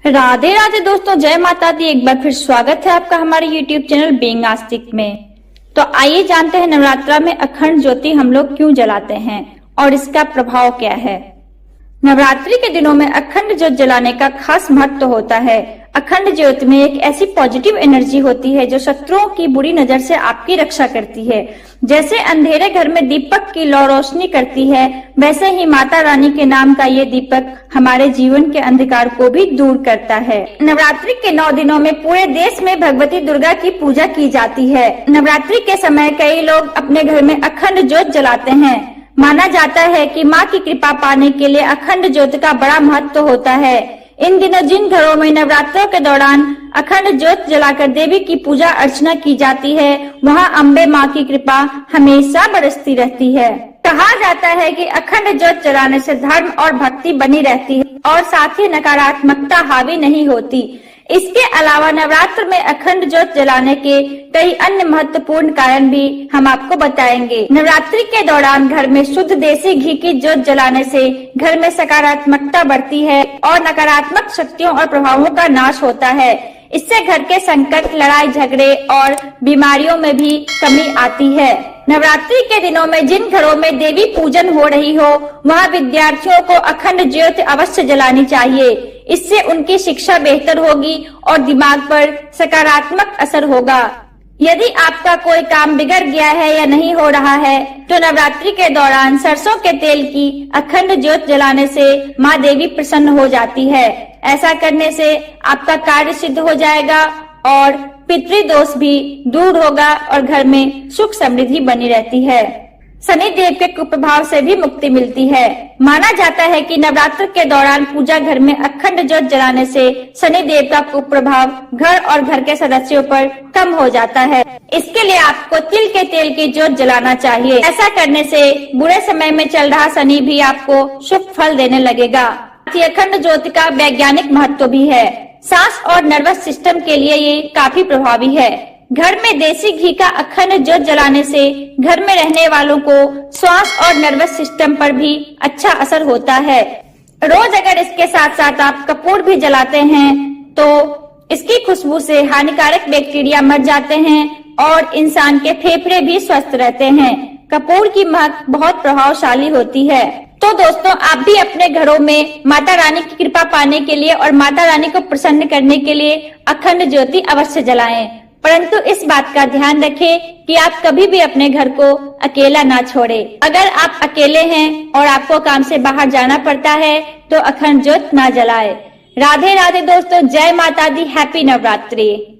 राधे राधे दोस्तों, जय माता दी। एक बार फिर स्वागत है आपका हमारे YouTube चैनल बीइंग आस्तिक में। तो आइए जानते हैं नवरात्रा में अखंड ज्योति हम लोग क्यों जलाते हैं और इसका प्रभाव क्या है। नवरात्रि के दिनों में अखंड ज्योत जलाने का खास महत्व होता है। अखंड ज्योत में एक ऐसी पॉजिटिव एनर्जी होती है जो शत्रुओं की बुरी नजर से आपकी रक्षा करती है। जैसे अंधेरे घर में दीपक की लौ रोशनी करती है, वैसे ही माता रानी के नाम का ये दीपक हमारे जीवन के अंधकार को भी दूर करता है। नवरात्रि के 9 दिनों में पूरे देश में भगवती दुर्गा की पूजा की जाती है। नवरात्रि के समय कई लोग अपने घर में अखंड ज्योत जलाते हैं। माना जाता है कि माँ की कृपा पाने के लिए अखंड ज्योत का बड़ा महत्व होता है। इन दिनों जिन घरों में नवरात्रों के दौरान अखंड ज्योत जलाकर देवी की पूजा अर्चना की जाती है, वहाँ अम्बे माँ की कृपा हमेशा बरसती रहती है। कहा जाता है कि अखंड ज्योत जलाने से धर्म और भक्ति बनी रहती है और साथ ही नकारात्मकता हावी नहीं होती। इसके अलावा नवरात्र में अखंड ज्योत जलाने के कई अन्य महत्वपूर्ण कारण भी हम आपको बताएंगे। नवरात्रि के दौरान घर में शुद्ध देसी घी की ज्योत जलाने से घर में सकारात्मकता बढ़ती है और नकारात्मक शक्तियों और प्रभावों का नाश होता है। इससे घर के संकट, लड़ाई झगड़े और बीमारियों में भी कमी आती है। नवरात्रि के दिनों में जिन घरों में देवी पूजन हो रही हो, वहाँ विद्यार्थियों को अखंड ज्योत अवश्य जलानी चाहिए। इससे उनकी शिक्षा बेहतर होगी और दिमाग पर सकारात्मक असर होगा। यदि आपका कोई काम बिगड़ गया है या नहीं हो रहा है, तो नवरात्रि के दौरान सरसों के तेल की अखंड ज्योत जलाने से माँ देवी प्रसन्न हो जाती है। ऐसा करने से आपका कार्य सिद्ध हो जाएगा और पितृदोष भी दूर होगा और घर में सुख समृद्धि बनी रहती है। शनि देव के कुप्रभाव से भी मुक्ति मिलती है। माना जाता है कि नवरात्र के दौरान पूजा घर में अखंड ज्योत जलाने से शनि देव का कुप्रभाव घर और घर के सदस्यों पर कम हो जाता है। इसके लिए आपको तिल के तेल की ज्योत जलाना चाहिए। ऐसा करने से बुरे समय में चल रहा शनि भी आपको शुभ फल देने लगेगा। अखंड ज्योति का वैज्ञानिक महत्व भी है। सांस और नर्वस सिस्टम के लिए ये काफी प्रभावी है। घर में देसी घी का अखंड ज्योत जलाने से घर में रहने वालों को श्वास और नर्वस सिस्टम पर भी अच्छा असर होता है। रोज अगर इसके साथ साथ आप कपूर भी जलाते हैं तो इसकी खुशबू से हानिकारक बैक्टीरिया मर जाते हैं और इंसान के फेफड़े भी स्वस्थ रहते हैं। कपूर की महक बहुत प्रभावशाली होती है। तो दोस्तों, आप भी अपने घरों में माता रानी की कृपा पाने के लिए और माता रानी को प्रसन्न करने के लिए अखंड ज्योति अवश्य जलाएं। परंतु इस बात का ध्यान रखें कि आप कभी भी अपने घर को अकेला ना छोड़ें। अगर आप अकेले हैं और आपको काम से बाहर जाना पड़ता है तो अखंड ज्योत ना जलाएं। राधे राधे दोस्तों, जय माता दी, हैप्पी नवरात्रि।